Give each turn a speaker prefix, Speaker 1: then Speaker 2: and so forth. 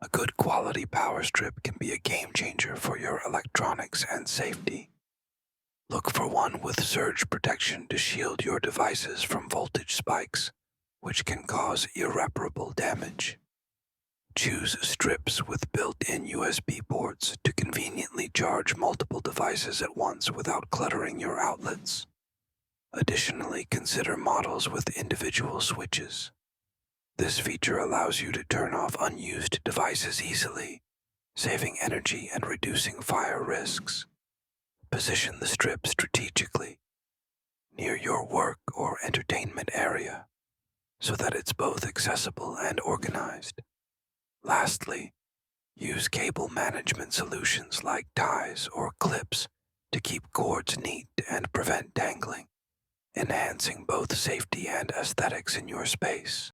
Speaker 1: A good quality power strip can be a game changer for your electronics and safety. Look for one with surge protection to shield your devices from voltage spikes, which can cause irreparable damage. Choose strips with built-in USB ports to conveniently charge multiple devices at once without cluttering your outlets. Additionally, consider models with individual switches. This feature allows you to turn off unused devices easily, saving energy and reducing fire risks. Position the strip strategically near your work or entertainment area so that it's both accessible and organized. Lastly, use cable management solutions like ties or clips to keep cords neat and prevent tangling, enhancing both safety and aesthetics in your space.